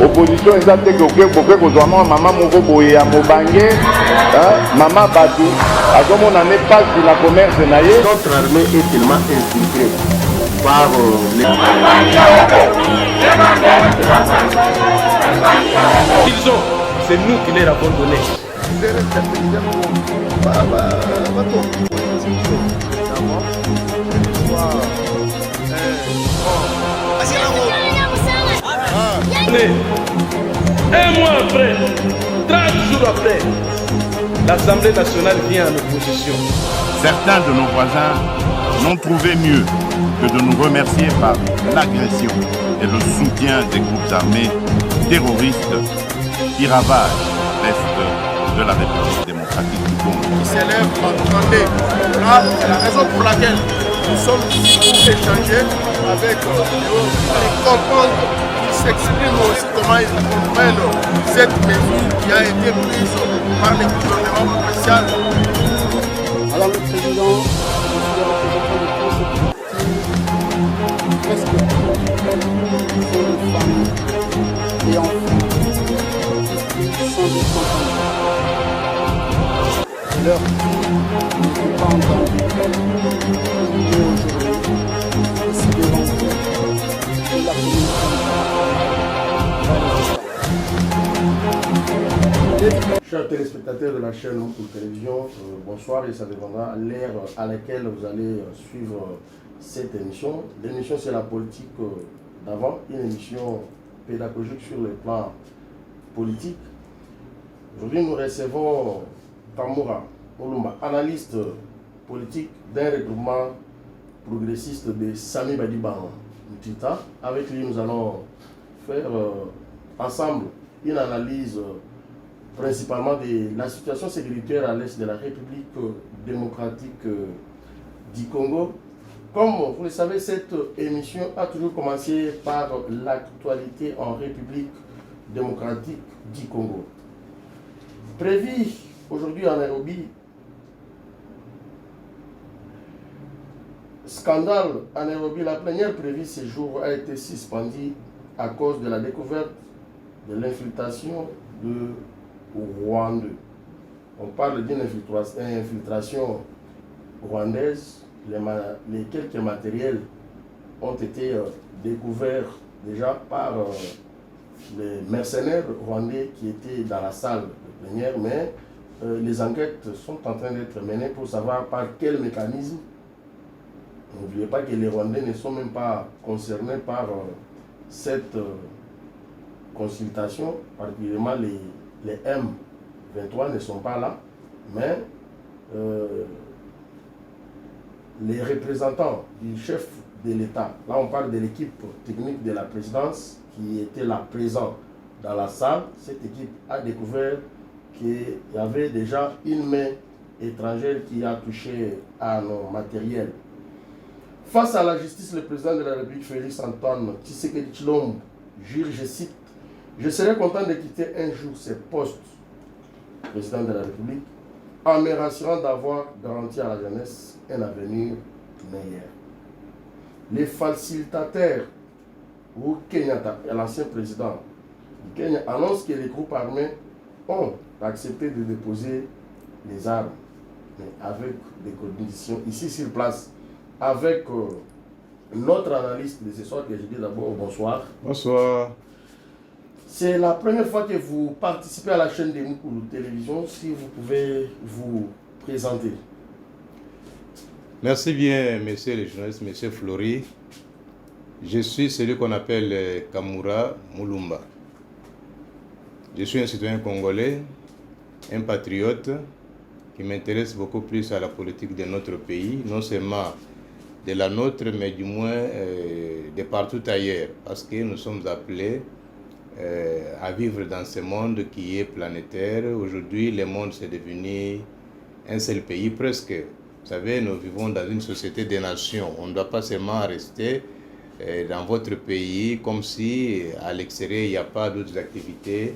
Opposition eza te que kozwa mama moko boye ya mobange mama batu azomona ne pas de la commerce na ye. Notre armée est tellement infiltrée par les... Ils ont, c'est nous qui les avons donné. Un mois après, 30 jours après, l'Assemblée nationale vient en opposition. Certains de nos voisins n'ont trouvé mieux que de nous remercier par l'agression et le soutien des groupes armés terroristes qui ravagent l'Est de la République démocratique du Congo. Qui s'élève en Vendée. Là, c'est la raison pour laquelle nous sommes ici pour échanger avec eux et comprendre qu'ils s'expriment aussi comment ils comprennent cette mesure qui a été prise par le gouvernement provincial. Alors le président, presque toutes les familles et enfants sans descendants. Leur cri n'était pas entendu. Il est aujourd'hui ici devant vous et la communauté. Chers téléspectateurs de la chaîne pour télévision, bonsoir et ça dépendra à l'ère à laquelle vous allez suivre cette émission. L'émission c'est la politique d'avant, une émission pédagogique sur le plan politique. Aujourd'hui nous recevons Tamura Mulumba, analyste politique d'un regroupement progressiste de Sami Badiba Mutita. Avec lui nous allons faire ensemble une analyse principalement de la situation sécuritaire à l'est de la République démocratique du Congo. Comme vous le savez, cette émission a toujours commencé par l'actualité en République démocratique du Congo. Prévu aujourd'hui en Nairobi, scandale en Nairobi, la plénière prévue ce jour a été suspendue à cause de la découverte de l'infiltration de Rwanda. On parle d'une infiltration rwandaise. Les quelques matériels ont été découverts déjà par les mercenaires rwandais qui étaient dans la salle de plénière, mais les enquêtes sont en train d'être menées pour savoir par quel mécanisme. N'oubliez pas que les Rwandais ne sont même pas concernés par cette consultation, particulièrement les M23 ne sont pas là, mais les représentants du chef de l'État, là on parle de l'équipe technique de la présidence qui était là présent dans la salle, cette équipe a découvert qu'il y avait déjà une main étrangère qui a touché à nos matériels. Face à la justice, le président de la République, Félix Antoine Tshisekedi Tshilombo, jure, je cite, « Je serais content de quitter un jour ce poste, président de la République, en me rassurant d'avoir garanti à la jeunesse un avenir meilleur. » Les facilitateurs, ou Kenyatta, l'ancien président du Kenya, annoncent que les groupes armés ont accepté de déposer les armes, mais avec des conditions ici sur place. Avec notre analyste de ce soir, que je dis d'abord bonsoir. Bonsoir. C'est la première fois que vous participez à la chaîne de Mukulu Télévision. Si vous pouvez vous présenter. Merci bien, monsieur le journaliste, monsieur Flori. Je suis celui qu'on appelle Tamura Mulumba. Je suis un citoyen congolais, un patriote qui m'intéresse beaucoup plus à la politique de notre pays, non seulement de la nôtre, mais du moins de partout ailleurs, parce que nous sommes appelés à vivre dans ce monde qui est planétaire. Aujourd'hui, le monde c'est devenu un seul pays presque. Vous savez, nous vivons dans une société des nations. On ne doit pas seulement rester dans votre pays comme si à l'extérieur il n'y a pas d'autres activités.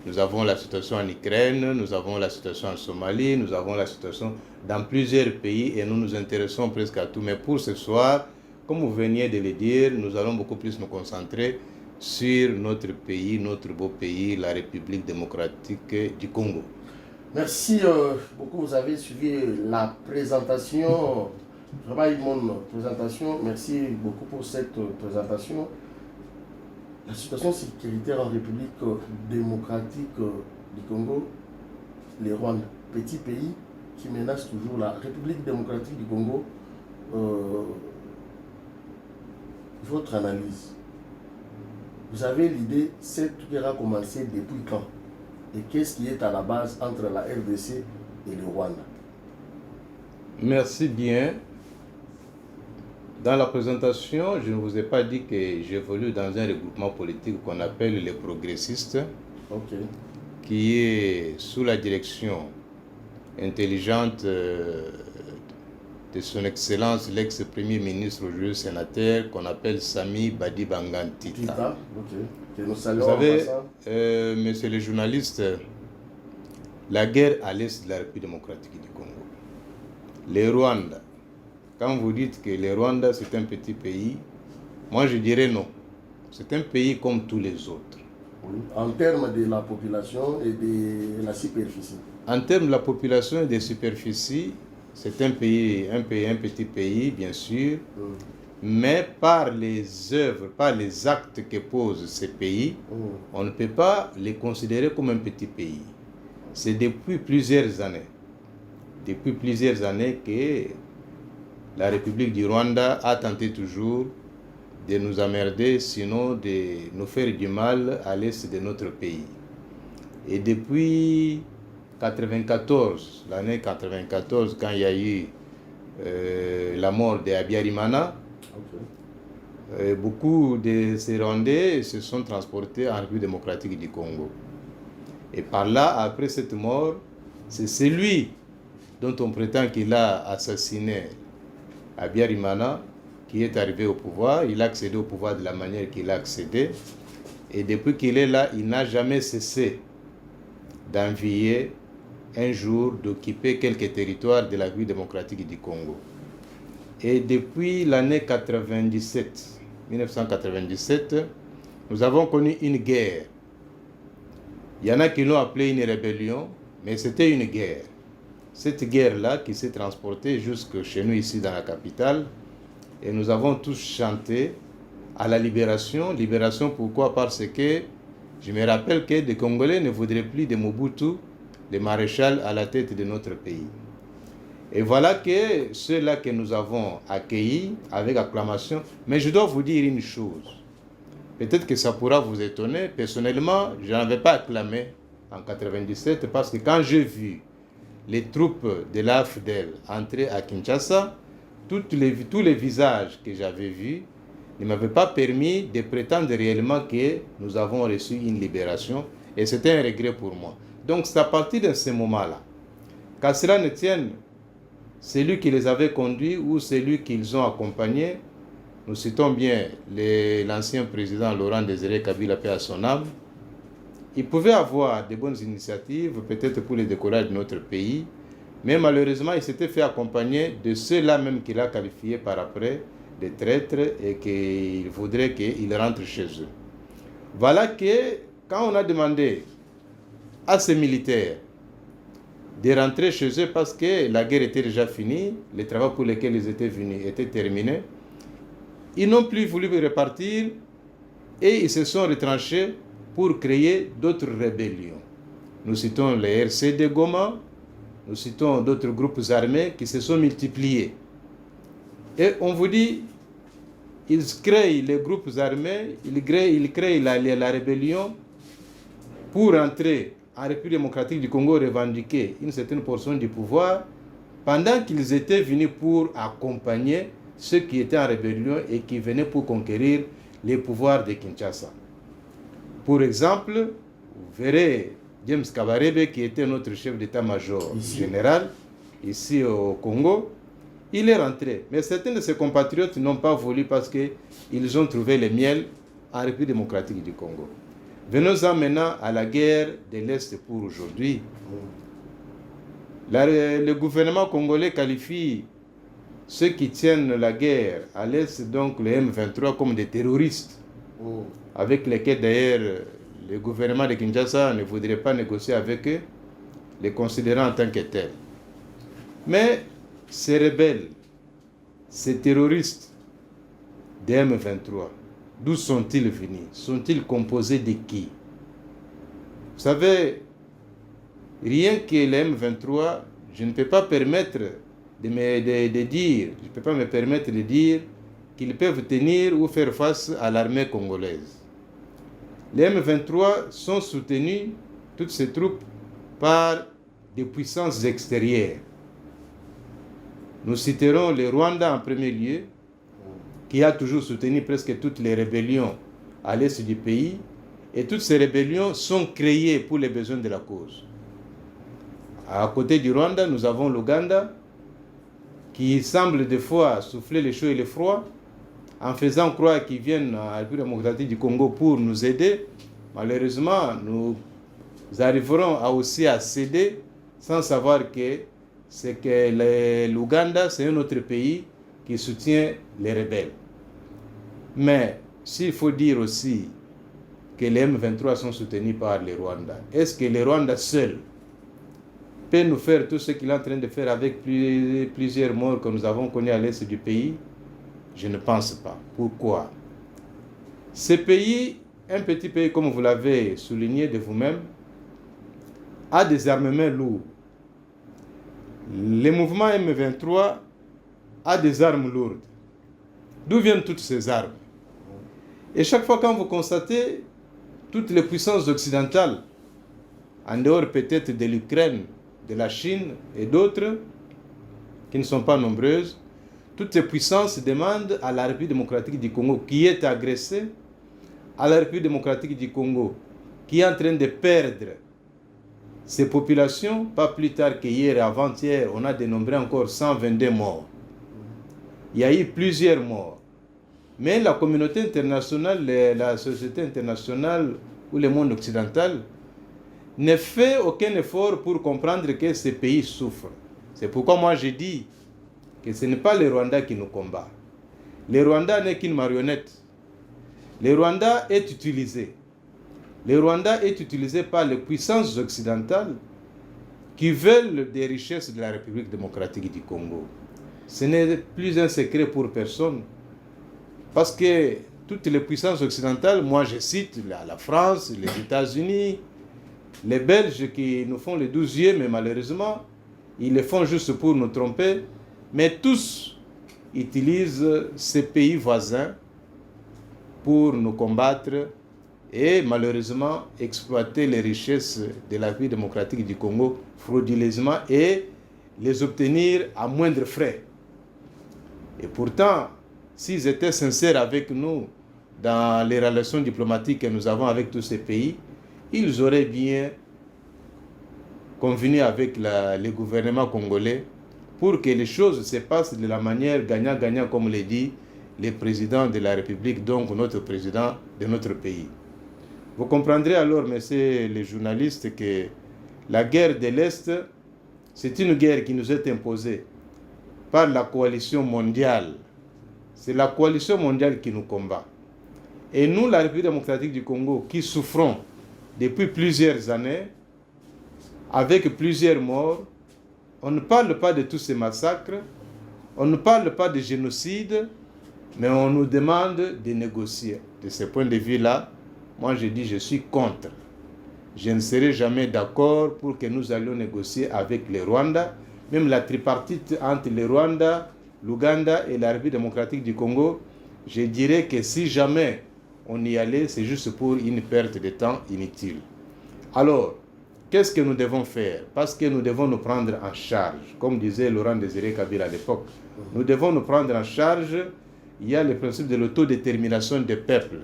Nous avons la situation en Ukraine, nous avons la situation en Somalie, nous avons la situation dans plusieurs pays et nous nous intéressons presque à tout. Mais pour ce soir, comme vous veniez de le dire, nous allons beaucoup plus nous concentrer sur notre pays, notre beau pays, la République démocratique du Congo. Merci beaucoup, vous avez suivi la présentation, vraiment une bonne présentation. Merci beaucoup pour cette présentation. La situation sécuritaire en République démocratique du Congo, le Rwanda, petit pays qui menace toujours la République démocratique du Congo. Votre analyse, vous avez l'idée, cette guerre a commencé depuis quand? Et qu'est-ce qui est à la base entre la RDC et le Rwanda? Merci bien. Dans la présentation, je ne vous ai pas dit que j'évolue dans un regroupement politique qu'on appelle les progressistes, qui est sous la direction intelligente de son Excellence, l'ex-premier ministre, aujourd'hui sénateur, qu'on appelle Sami Badi-Bangan Tita. Vous savez, monsieur le journaliste, la guerre à l'est de la République démocratique du Congo, le Rwanda, quand vous dites que le Rwanda c'est un petit pays, moi je dirais non. C'est un pays comme tous les autres. Oui. En termes de la population et de la superficie. En termes de la population et de superficie, c'est un petit pays, bien sûr. Mais par les œuvres, par les actes que posent ces pays, on ne peut pas les considérer comme un petit pays. C'est depuis plusieurs années que la République du Rwanda a tenté toujours de nous emmerder, sinon de nous faire du mal à l'est de notre pays. Et depuis 1994, l'année 1994, quand il y a eu la mort de Habyarimana, beaucoup de ces Rwandais se sont transportés en République démocratique du Congo. Et par là, après cette mort, c'est celui dont on prétend qu'il a assassiné Habyarimana qui est arrivé au pouvoir. Il a accédé au pouvoir de la manière qu'il a accédé. Et depuis qu'il est là, il n'a jamais cessé d'envier un jour d'occuper quelques territoires de la République démocratique du Congo. Et depuis l'année 1997, nous avons connu une guerre. Il y en a qui l'ont appelée une rébellion, mais c'était une guerre. Cette guerre-là qui s'est transportée jusque chez nous ici dans la capitale, et nous avons tous chanté à la libération. Libération pourquoi? Parce que je me rappelle que les Congolais ne voudraient plus de Mobutu, le maréchal à la tête de notre pays. Et voilà que ceux-là que nous avons accueillis avec acclamation. Mais je dois vous dire une chose. Peut-être que ça pourra vous étonner. Personnellement, je n'avais pas acclamé en 1997 parce que quand j'ai vu les troupes de l'AFDEL entrer à Kinshasa, tous les visages que j'avais vus ne m'avaient pas permis de prétendre réellement que nous avons reçu une libération. Et c'était un regret pour moi. Donc c'est à partir de ce moment-là, qu'à cela ne tienne, celui qui les avait conduits ou celui qu'ils ont accompagné, nous citons bien l'ancien président Laurent Désiré Kabila, paix à son âme, il pouvait avoir de bonnes initiatives, peut-être pour le décollage de notre pays, mais malheureusement, il s'était fait accompagner de ceux-là même qu'il a qualifiés par après de traîtres et qu'il voudrait qu'ils rentrent chez eux. Voilà que quand on a demandé à ces militaires de rentrer chez eux parce que la guerre était déjà finie, les travaux pour lesquels ils étaient venus étaient terminés, ils n'ont plus voulu repartir et ils se sont retranchés pour créer d'autres rébellions. Nous citons les RCD Goma, nous citons d'autres groupes armés qui se sont multipliés. Et on vous dit, ils créent les groupes armés, ils créent la rébellion pour entrer en République démocratique du Congo, revendiquer une certaine portion du pouvoir, pendant qu'ils étaient venus pour accompagner ceux qui étaient en rébellion et qui venaient pour conquérir les pouvoirs de Kinshasa. Pour exemple, vous verrez James Kabarebe, qui était notre chef d'état-major général ici au Congo, il est rentré. Mais certains de ses compatriotes n'ont pas voulu parce qu'ils ont trouvé le miel en République démocratique du Congo. Venons-en maintenant à la guerre de l'Est pour aujourd'hui. Le gouvernement congolais qualifie ceux qui tiennent la guerre à l'Est, donc le M23, comme des terroristes. avec lesquels d'ailleurs le gouvernement de Kinshasa ne voudrait pas négocier avec eux, les considérant en tant que tels. Mais ces rebelles, ces terroristes des M23, d'où sont-ils venus? Sont-ils composés de qui? Vous savez, rien que les M23, je ne peux pas permettre de me permettre de dire qu'ils peuvent tenir ou faire face à l'armée congolaise. Les M23 sont soutenus, toutes ces troupes, par des puissances extérieures. Nous citerons le Rwanda en premier lieu, qui a toujours soutenu presque toutes les rébellions à l'est du pays, et toutes ces rébellions sont créées pour les besoins de la cause. À côté du Rwanda, nous avons l'Ouganda, qui semble des fois souffler le chaud et le froid, en faisant croire qu'ils viennent à la République démocratique du Congo pour nous aider. Malheureusement, nous arriverons aussi à céder sans savoir que c'est que l'Ouganda, c'est un autre pays qui soutient les rebelles. Mais s'il faut dire aussi que les M23 sont soutenus par le Rwanda, est-ce que le Rwanda seul peut nous faire tout ce qu'il est en train de faire avec plusieurs morts que nous avons connus à l'est du pays? Je ne pense pas. Pourquoi? Ce pays, un petit pays comme vous l'avez souligné de vous-même, a des armements lourds. Le mouvement M23 a des armes lourdes. D'où viennent toutes ces armes? Et chaque fois quand vous constatez toutes les puissances occidentales, en dehors peut-être de l'Ukraine, de la Chine et d'autres, qui ne sont pas nombreuses, toutes ces puissances demandent à la République démocratique du Congo, qui est agressée, à la République démocratique du Congo, qui est en train de perdre ses populations. Pas plus tard qu'hier et avant-hier, on a dénombré encore 122 morts. Il y a eu plusieurs morts. Mais la communauté internationale, la société internationale ou le monde occidental ne fait aucun effort pour comprendre que ces pays souffrent. C'est pourquoi moi je dis que ce n'est pas le Rwanda qui nous combat. Le Rwanda n'est qu'une marionnette. Le Rwanda est utilisé. Le Rwanda est utilisé par les puissances occidentales qui veulent des richesses de la République démocratique du Congo. Ce n'est plus un secret pour personne. Parce que toutes les puissances occidentales, moi je cite la France, les États-Unis, les Belges qui nous font les 12 yeux, mais malheureusement, ils le font juste pour nous tromper. Mais tous utilisent ces pays voisins pour nous combattre et malheureusement exploiter les richesses de la vie démocratique du Congo frauduleusement et les obtenir à moindre frais. Et pourtant, s'ils étaient sincères avec nous dans les relations diplomatiques que nous avons avec tous ces pays, ils auraient bien convenu avec le gouvernement congolais pour que les choses se passent de la manière gagnant-gagnant, comme le dit le président de la République, donc notre président de notre pays. Vous comprendrez alors, messieurs les journalistes, que la guerre de l'Est, c'est une guerre qui nous est imposée par la coalition mondiale. C'est la coalition mondiale qui nous combat. Et nous, la République démocratique du Congo, qui souffrons depuis plusieurs années, avec plusieurs morts, on ne parle pas de tous ces massacres, on ne parle pas de génocide, mais on nous demande de négocier. De ce point de vue-là, moi je dis je suis contre. Je ne serai jamais d'accord pour que nous allions négocier avec le Rwanda, même la tripartite entre le Rwanda, l'Ouganda et la République démocratique du Congo. Je dirais que si jamais on y allait, c'est juste pour une perte de temps inutile. Alors, qu'est-ce que nous devons faire? Parce que nous devons nous prendre en charge. Comme disait Laurent Désiré Kabila à l'époque, nous devons nous prendre en charge. Il y a le principe de l'autodétermination des peuples.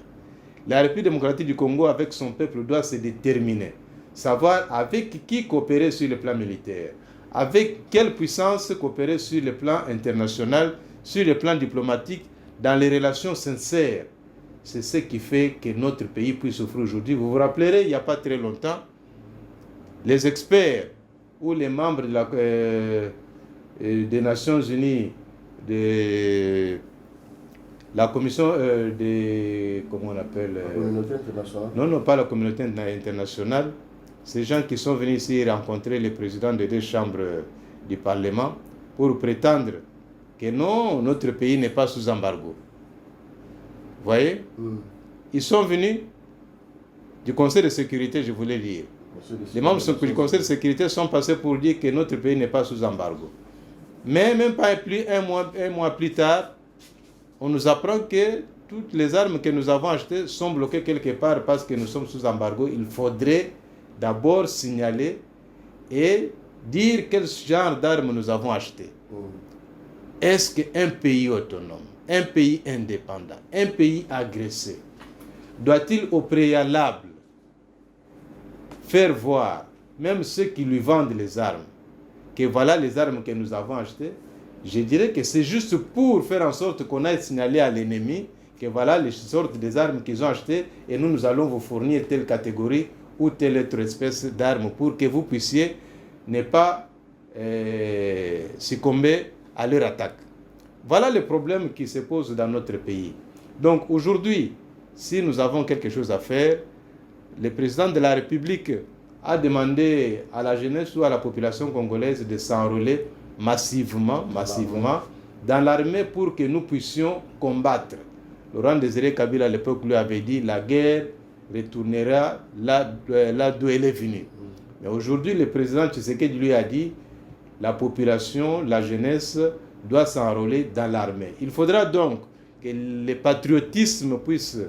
La République démocratique du Congo, avec son peuple, doit se déterminer. Savoir avec qui coopérer sur le plan militaire, avec quelle puissance coopérer sur le plan international, sur le plan diplomatique, dans les relations sincères. C'est ce qui fait que notre pays puisse souffrir aujourd'hui. Vous vous rappellerez, il n'y a pas très longtemps, les experts ou les membres des Nations Unies, La commission comment on appelle La communauté internationale. Non, pas la communauté internationale. Ces gens qui sont venus ici rencontrer le président des 2 chambres du Parlement pour prétendre que non, notre pays n'est pas sous embargo. Vous voyez? Ils sont venus du Conseil de sécurité, je voulais dire. Les membres du Conseil de sécurité sont passés pour dire que notre pays n'est pas sous embargo. Mais même pas un mois plus tard, on nous apprend que toutes les armes que nous avons achetées sont bloquées quelque part parce que nous sommes sous embargo. Il faudrait d'abord signaler et dire quel genre d'armes nous avons achetées. Est-ce qu'un pays autonome, un pays indépendant, un pays agressé, doit-il au préalable faire voir, même ceux qui lui vendent les armes, que voilà les armes que nous avons achetées? Je dirais que c'est juste pour faire en sorte qu'on aille signaler à l'ennemi que voilà les sortes des armes qu'ils ont achetées et nous allons vous fournir telle catégorie ou telle autre espèce d'armes pour que vous puissiez ne pas succomber à leur attaque. Voilà le problème qui se pose dans notre pays. Donc aujourd'hui, si nous avons quelque chose à faire, le président de la République a demandé à la jeunesse ou à la population congolaise de s'enrôler massivement dans l'armée pour que nous puissions combattre. Laurent Désiré Kabila à l'époque lui avait dit la guerre retournera là d'où elle est venue. Mais aujourd'hui, le président Tshisekedi lui a dit la population, la jeunesse doit s'enrôler dans l'armée. Il faudra donc que le patriotisme puisse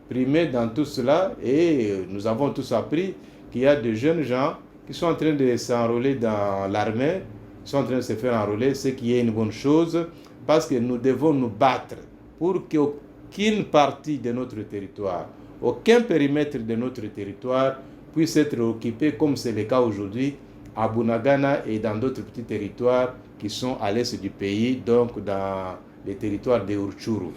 primer dans tout cela et nous avons tous appris qu'il y a de jeunes gens qui sont en train de s'enrôler dans l'armée, qui sont en train de se faire enrôler, ce qui est une bonne chose parce que nous devons nous battre pour qu'aucune partie de notre territoire, aucun périmètre de notre territoire puisse être occupé comme c'est le cas aujourd'hui à Bunagana et dans d'autres petits territoires qui sont à l'est du pays, donc dans les territoires de Rutshuru.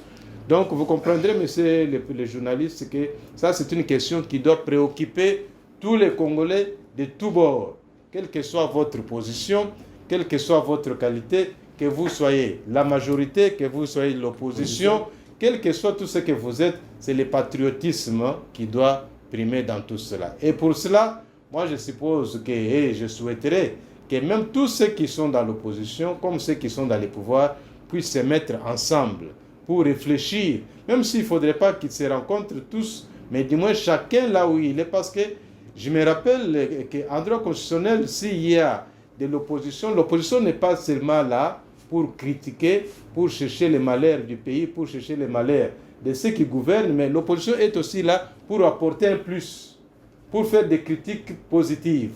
Donc vous comprendrez, messieurs les journalistes, que ça c'est une question qui doit préoccuper tous les Congolais de tous bords, quelle que soit votre position, quelle que soit votre qualité, que vous soyez la majorité, que vous soyez l'opposition, quel que soit tout ce que vous êtes, c'est le patriotisme qui doit primer dans tout cela. Et pour cela, moi je suppose que, et je souhaiterais que même tous ceux qui sont dans l'opposition, comme ceux qui sont dans les pouvoirs, puissent se mettre ensemble pour réfléchir, même s'il ne faudrait pas qu'ils se rencontrent tous, mais du moins chacun là où il est, parce que je me rappelle qu'en droit constitutionnel, s'il y a de l'opposition, l'opposition n'est pas seulement là pour critiquer, pour chercher les malheurs du pays, pour chercher les malheurs de ceux qui gouvernent, mais l'opposition est aussi là pour apporter un plus, pour faire des critiques positives.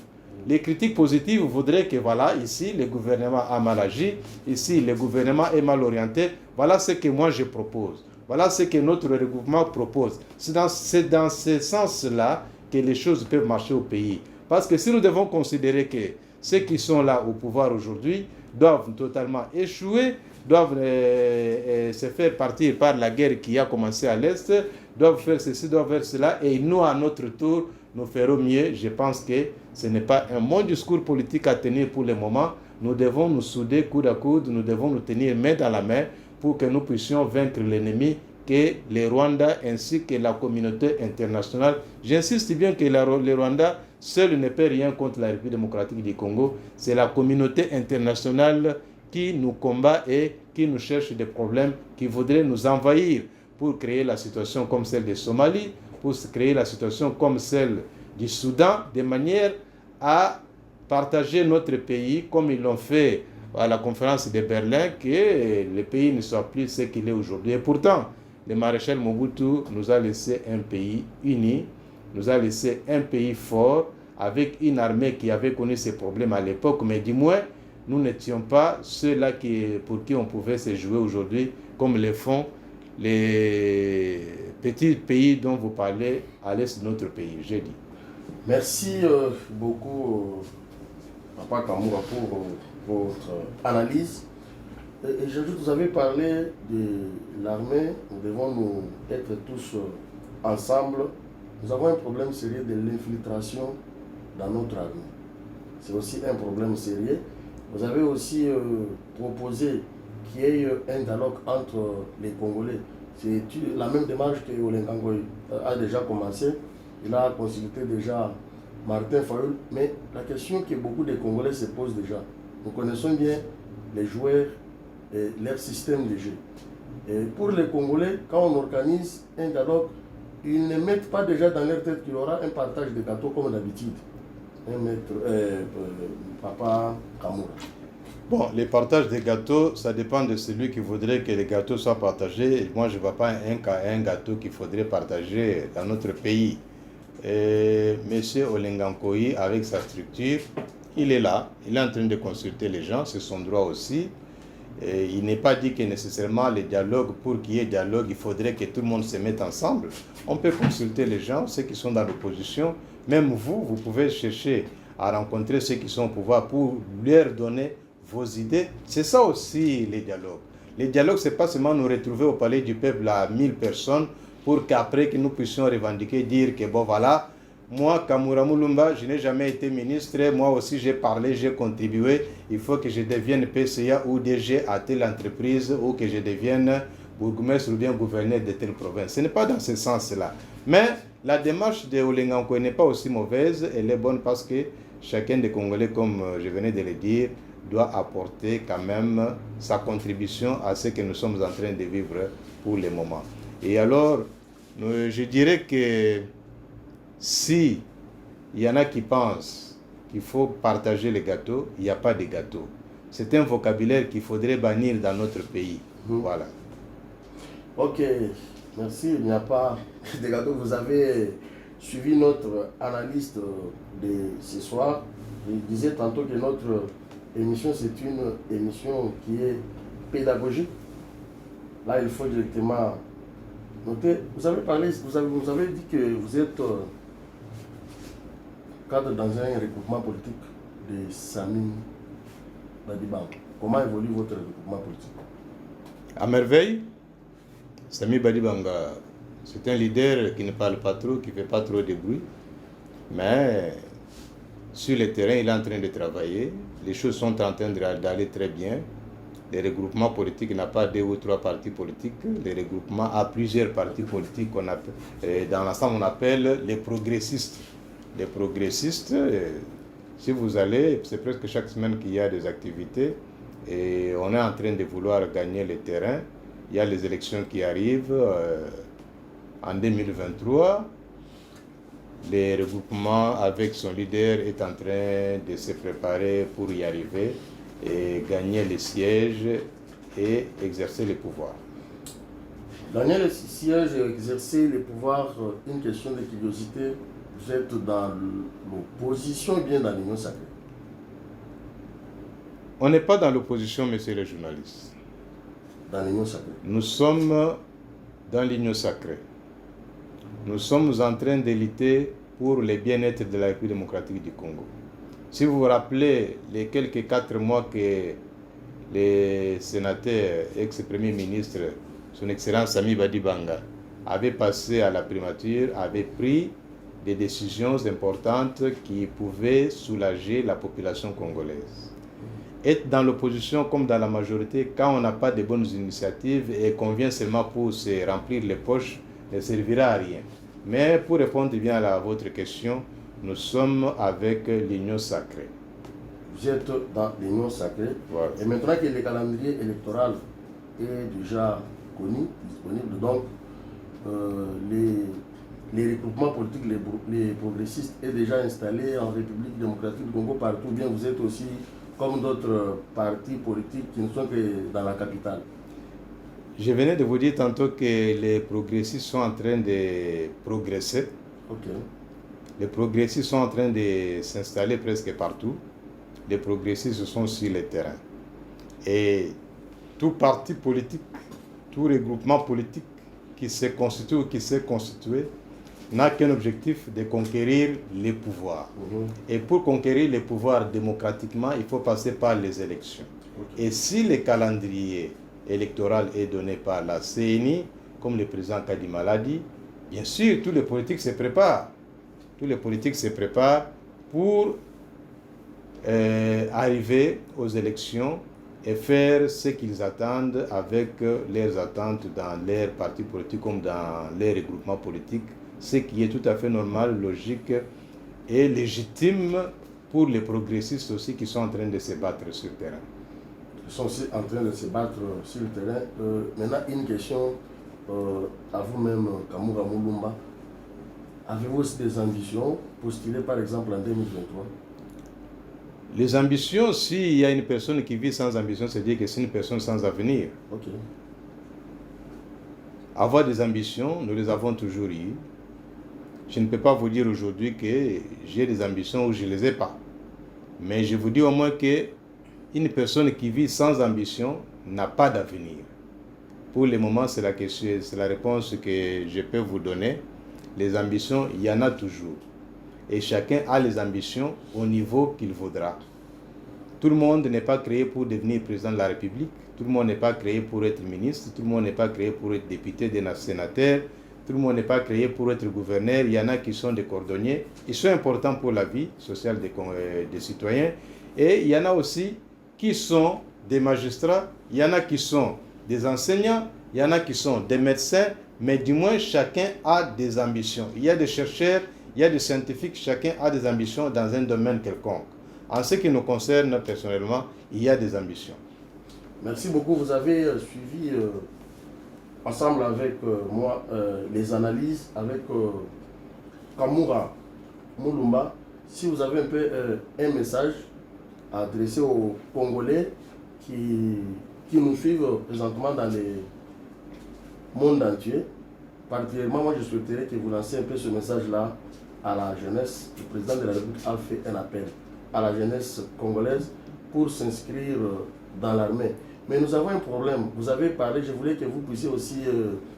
Les critiques positives voudraient que voilà, ici, le gouvernement a mal agi, ici, le gouvernement est mal orienté. Voilà ce que moi je propose. Voilà ce que notre regroupement propose. C'est dans ce sens-là que les choses peuvent marcher au pays. Parce que si nous devons considérer que ceux qui sont là au pouvoir aujourd'hui doivent totalement échouer, doivent se faire partir par la guerre qui a commencé à l'Est, doivent faire ceci, doivent faire cela, et nous, à notre tour, nous ferons mieux. Je pense que ce n'est pas un bon discours politique à tenir pour le moment. Nous devons nous souder coude à coude, nous devons nous tenir main dans la main pour que nous puissions vaincre l'ennemi que les Rwandais ainsi que la communauté internationale. J'insiste bien que les Rwandais seuls ne peut rien contre la République démocratique du Congo. C'est la communauté internationale qui nous combat et qui nous cherche des problèmes, qui voudrait nous envahir pour créer la situation comme celle de Somalie, pour créer la situation comme celle du Soudan, de manière à partager notre pays comme ils l'ont fait à la conférence de Berlin, que le pays ne soit plus ce qu'il est aujourd'hui. Et pourtant, le maréchal Mobutu nous a laissé un pays uni, nous a laissé un pays fort, avec une armée qui avait connu ces problèmes à l'époque, mais du moins, nous n'étions pas ceux-là pour qui on pouvait se jouer aujourd'hui, comme le font les petits pays dont vous parlez à l'est de notre pays, j'ai dit. Merci beaucoup, Papa Kamoura, pour votre analyse. Et j'ajoute, vous avez parlé de l'armée, nous devons nous être tous ensemble. Nous avons un problème sérieux de l'infiltration dans notre armée. C'est aussi un problème sérieux. Vous avez aussi proposé qu'il y ait un dialogue entre les Congolais. C'est la même démarche que Olengangoy a déjà commencé. Il a consulté déjà Martin Fayoul. Mais la question que beaucoup de Congolais se posent déjà, nous connaissons bien les joueurs et leur système de jeu. Et pour les Congolais, quand on organise un dialogue, ils ne mettent pas déjà dans leur tête qu'il y aura un partage de gâteaux comme d'habitude. Papa Kamoura. Bon, les partages des gâteaux, ça dépend de celui qui voudrait que les gâteaux soient partagés. Moi, je ne vois pas un gâteau qu'il faudrait partager dans notre pays. Monsieur Olengankoy, avec sa structure, il est là, il est en train de consulter les gens, c'est son droit aussi. Et il n'est pas dit que nécessairement les dialogues, pour qu'il y ait dialogue, il faudrait que tout le monde se mette ensemble. On peut consulter les gens, ceux qui sont dans l'opposition. Même vous pouvez chercher à rencontrer ceux qui sont au pouvoir pour leur donner vos idées. C'est ça aussi les dialogues. Les dialogues, ce n'est pas seulement nous retrouver au palais du peuple à 1000 personnes pour qu'après que nous puissions revendiquer, dire que bon voilà, moi, Kamoura Mulumba, je n'ai jamais été ministre, moi aussi j'ai parlé, j'ai contribué, il faut que je devienne PCA ou DG à telle entreprise ou que je devienne bourgmestre ou bien gouverneur de telle province. Ce n'est pas dans ce sens-là. Mais la démarche de Olengankoy n'est pas aussi mauvaise, elle est bonne parce que chacun des Congolais, comme je venais de le dire, doit apporter quand même sa contribution à ce que nous sommes en train de vivre pour le moment. Et alors, je dirais que si il y en a qui pensent qu'il faut partager les gâteaux, il n'y a pas de gâteaux. C'est un vocabulaire qu'il faudrait bannir dans notre pays. Voilà. Ok, merci. Il n'y a pas de gâteaux. Vous avez suivi notre analyste de ce soir. Je disais tantôt que notre émission, c'est une émission qui est pédagogique. Là, il faut directement noter. Vous avez parlé, vous avez dit que vous êtes cadre dans un regroupement politique de Sami Badibanga. Comment évolue votre regroupement politique? À merveille. Sami Badibanga, c'est un leader qui ne parle pas trop, qui ne fait pas trop de bruit. Mais sur le terrain, il est en train de travailler. Les choses sont en train d'aller très bien. Le regroupement politique n'a pas 2 ou 3 partis politiques. Le regroupement a plusieurs partis politiques qu'on appelle, dans l'ensemble, on appelle les progressistes. Les progressistes, si vous allez, c'est presque chaque semaine qu'il y a des activités et on est en train de vouloir gagner le terrain. Il y a les élections qui arrivent en 2023. Le regroupement avec son leader est en train de se préparer pour y arriver et gagner les sièges et exercer le pouvoir. Gagner les sièges et exercer le pouvoir, une question de curiosité. Vous êtes dans l'opposition ou bien dans l'union sacrée? On n'est pas dans l'opposition, monsieur le journaliste. Dans l'union sacrée. Nous sommes dans l'union sacrée. Nous sommes en train de lutter pour le bien-être de la République démocratique du Congo. Si vous vous rappelez les quelques 4 mois que le sénateur, ex-premier ministre, son Excellence Sami Badibanga, avait passé à la primature, avait pris des décisions importantes qui pouvaient soulager la population congolaise. Être dans l'opposition comme dans la majorité, quand on n'a pas de bonnes initiatives et qu'on vient seulement pour se remplir les poches, ne servira à rien. Mais pour répondre bien à votre question, nous sommes avec l'union sacrée. Vous êtes dans l'union sacrée. Voilà. Et maintenant que le calendrier électoral est déjà connu, disponible, donc les regroupements politiques, les progressistes est déjà installé en République démocratique du Congo partout. Bien, vous êtes aussi comme d'autres partis politiques qui ne sont que dans la capitale. Je venais de vous dire tantôt que les progressistes sont en train de progresser. Okay. Les progressistes sont en train de s'installer presque partout. Les progressistes sont sur le terrain. Et tout parti politique, tout regroupement politique qui se constitue ou qui s'est constitué n'a qu'un objectif de conquérir les pouvoirs. Et pour conquérir les pouvoirs démocratiquement, il faut passer par les élections. Et si le calendrier électoral est donné par la CENI, comme le président Kadima l'a dit, bien sûr, tous les politiques se préparent. Tous les politiques se préparent pour arriver aux élections et faire ce qu'ils attendent avec leurs attentes dans leurs partis politiques comme dans les regroupements politiques, ce qui est tout à fait normal, logique et légitime pour les progressistes aussi qui sont en train de se battre sur le terrain. Ils sont aussi en train de se battre sur le terrain. Maintenant, une question à vous-même, Kamura Mulumba. Avez-vous aussi des ambitions postulées par exemple en 2023? Les ambitions, s'il y a une personne qui vit sans ambition, c'est-à-dire que c'est une personne sans avenir. Ok. Avoir des ambitions, nous les avons toujours eues. Je ne peux pas vous dire aujourd'hui que j'ai des ambitions ou je ne les ai pas. Mais je vous dis au moins qu'une personne qui vit sans ambition n'a pas d'avenir. Pour le moment, c'est la réponse que je peux vous donner. Les ambitions, il y en a toujours. Et chacun a les ambitions au niveau qu'il voudra. Tout le monde n'est pas créé pour devenir président de la République. Tout le monde n'est pas créé pour être ministre. Tout le monde n'est pas créé pour être député, sénateur. Tout le monde n'est pas créé pour être gouverneur. Il y en a qui sont des cordonniers. Ils sont importants pour la vie sociale des citoyens. Et il y en a aussi qui sont des magistrats. Il y en a qui sont des enseignants. Il y en a qui sont des médecins. Mais du moins, chacun a des ambitions. Il y a des chercheurs. Il y a des scientifiques, chacun a des ambitions dans un domaine quelconque. En ce qui nous concerne personnellement, il y a des ambitions. Merci beaucoup. Vous avez suivi ensemble avec moi les analyses avec Kamura Mulumba. Si vous avez un peu un message à adresser aux Congolais qui nous suivent présentement dans le monde entier, particulièrement moi je souhaiterais que vous lanciez un peu ce message-là à la jeunesse. Le président de la République a fait un appel à la jeunesse congolaise pour s'inscrire dans l'armée. Mais nous avons un problème. Vous avez parlé, je voulais que vous puissiez aussi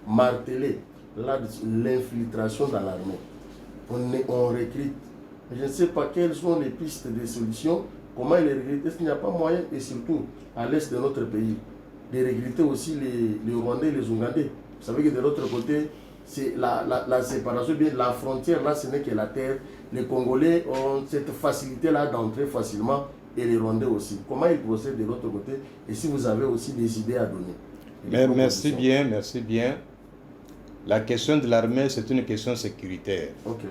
marteler l'infiltration dans l'armée. On recrute. Je ne sais pas quelles sont les pistes de solutions, comment les recruter. Est-ce qu'il n'y a pas moyen, et surtout à l'est de notre pays, de recruter aussi les Rwandais et les Ougandais? Vous savez que de l'autre côté, c'est la séparation, bien la frontière, là ce n'est que la terre. Les Congolais ont cette facilité-là d'entrer facilement et les Rwandais aussi. Comment ils procèdent de l'autre côté? Et si vous avez aussi des idées à donner? Merci bien. La question de l'armée, c'est une question sécuritaire. Okay.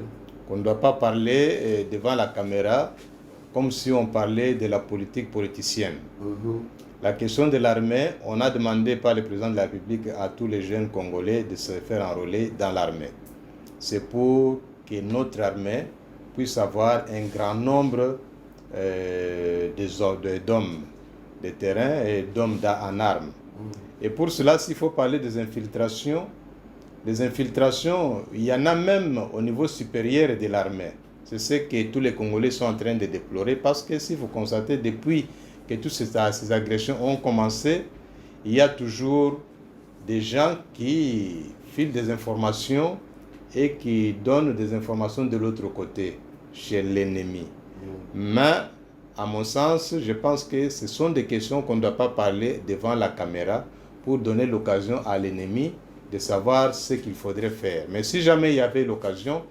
On ne doit pas parler devant la caméra comme si on parlait de la politique politicienne. La question de l'armée, on a demandé par le président de la République à tous les jeunes Congolais de se faire enrôler dans l'armée. C'est pour que notre armée puisse avoir un grand nombre d'hommes de terrain et d'hommes en armes. Et pour cela, s'il faut parler des infiltrations, il y en a même au niveau supérieur de l'armée. C'est ce que tous les Congolais sont en train de déplorer parce que si vous constatez depuis que toutes ces agressions ont commencé, il y a toujours des gens qui filent des informations et qui donnent des informations de l'autre côté, chez l'ennemi. Mais, à mon sens, je pense que ce sont des questions qu'on ne doit pas parler devant la caméra pour donner l'occasion à l'ennemi de savoir ce qu'il faudrait faire. Mais si jamais il y avait l'occasion,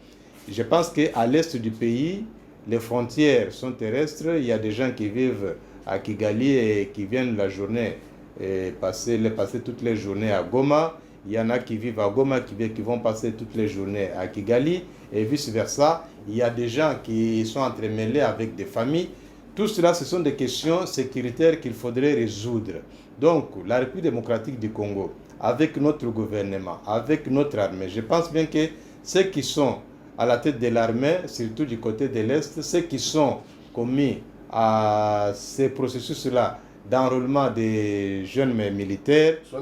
je pense qu'à l'est du pays, les frontières sont terrestres, il y a des gens qui vivent à Kigali et qui viennent la journée et passer toutes les journées à Goma. Il y en a qui vivent à Goma, qui vont passer toutes les journées à Kigali et vice-versa. Il y a des gens qui sont entremêlés avec des familles. Tout cela, ce sont des questions sécuritaires qu'il faudrait résoudre. Donc, la République démocratique du Congo, avec notre gouvernement, avec notre armée, je pense bien que ceux qui sont à la tête de l'armée, surtout du côté de l'Est, ceux qui sont commis à ces processus-là d'enrôlement des jeunes militaires sont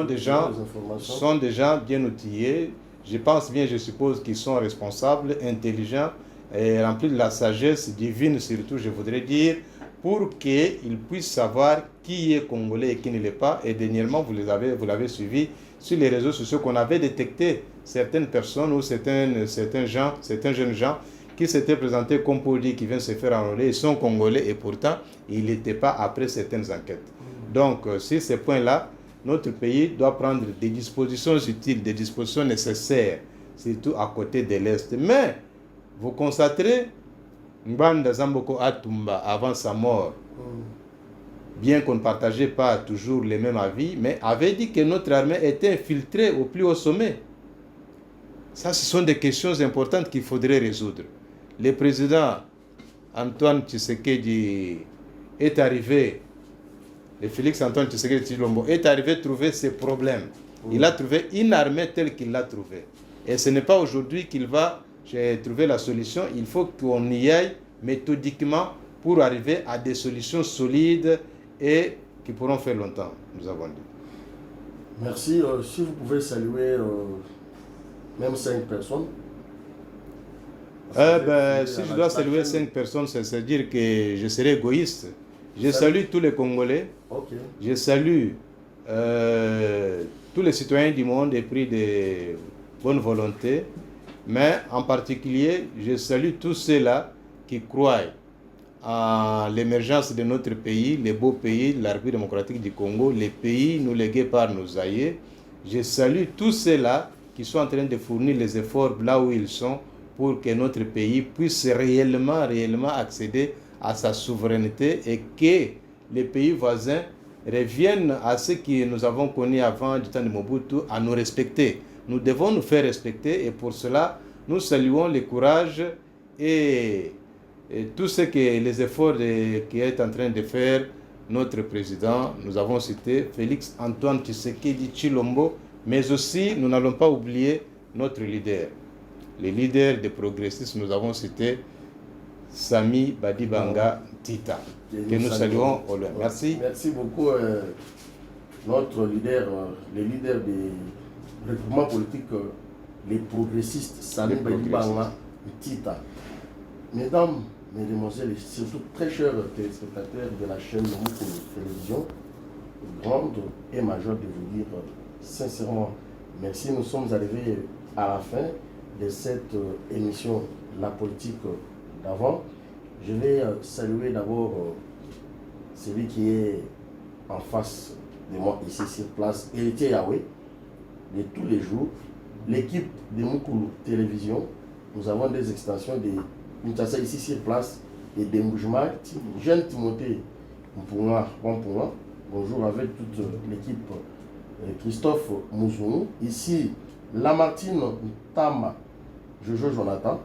des gens bien outillés. Je pense bien, je suppose qu'ils sont responsables, intelligents et remplis de la sagesse divine, surtout, je voudrais dire, pour qu'ils puissent savoir qui est congolais et qui ne l'est pas. Et dernièrement, vous l'avez suivi sur les réseaux sociaux qu'on avait détecté certaines personnes ou certains jeunes gens qui s'étaient présentés comme pour dire qu'ils viennent se faire enrôler, ils sont congolais et pourtant ils n'étaient pas après certaines enquêtes. Donc sur ces points-là, notre pays doit prendre des dispositions utiles, des dispositions nécessaires, surtout à côté de l'Est. Mais vous constaterez, Mbanda Zamboko Atumba, avant sa mort, bien qu'on ne partageait pas toujours les mêmes avis, mais avait dit que notre armée était infiltrée au plus haut sommet. Ça, ce sont des questions importantes qu'il faudrait résoudre. Le président Antoine Tshisekedi est arrivé, le Félix Antoine Tshisekedi Tshilombo est arrivé à trouver ses problèmes. Il a trouvé une armée telle qu'il l'a trouvée. Et ce n'est pas aujourd'hui qu'il va trouver la solution. Il faut qu'on y aille méthodiquement pour arriver à des solutions solides et qui pourront faire longtemps, nous avons dit. Merci. Si vous pouvez saluer même 5 personnes. Si je dois saluer 5 personnes, c'est dire que je serai égoïste. Je salue tous les Congolais. Okay. Je salue tous les citoyens du monde épris de bonne volonté. Mais en particulier, je salue tous ceux-là qui croient à l'émergence de notre pays, les beaux pays, la République démocratique du Congo, les pays nous légués par nos aïeux. Je salue tous ceux-là qui sont en train de fournir les efforts là où ils sont pour que notre pays puisse réellement accéder à sa souveraineté et que les pays voisins reviennent à ce que nous avons connu avant du temps de Mobutu, à nous respecter. Nous devons nous faire respecter et pour cela, nous saluons le courage et tout ce que les efforts qui est en train de faire notre président. Nous avons cité Félix Antoine Tshisekedi Tshilombo, mais aussi nous n'allons pas oublier notre leader. Les leaders des progressistes, nous avons cité Sami Badibanga Tita, que nous saluons au loin. Merci. Merci beaucoup, notre leader, le leader des regroupements politiques, les progressistes, Sami Badibanga Tita. Mesdames, mesdemoiselles, et surtout très chers téléspectateurs de la chaîne Mukulu Télévision, grande et majeure de vous dire sincèrement merci. Nous sommes arrivés à la fin de cette émission La politique d'avant. Je vais saluer d'abord celui qui est en face de moi ici sur place, Héritier Yahweh, de tous les jours, l'équipe de Mukulu Télévision. Nous avons des extensions de Kinshasa ici sur place et de Moujma, jeune Timothée Mpouna, bonjour avec toute l'équipe, Christophe Mouzounou, ici Lamartine Tama, Jojo Jonathan,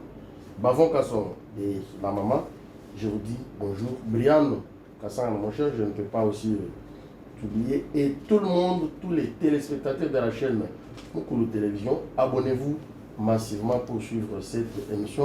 Bavon Kasson et la maman, je vous dis bonjour. Brian Kassan, mon cher, je ne peux pas aussi t'oublier. Et tout le monde, tous les téléspectateurs de la chaîne Mukulu Télévision, abonnez-vous massivement pour suivre cette émission.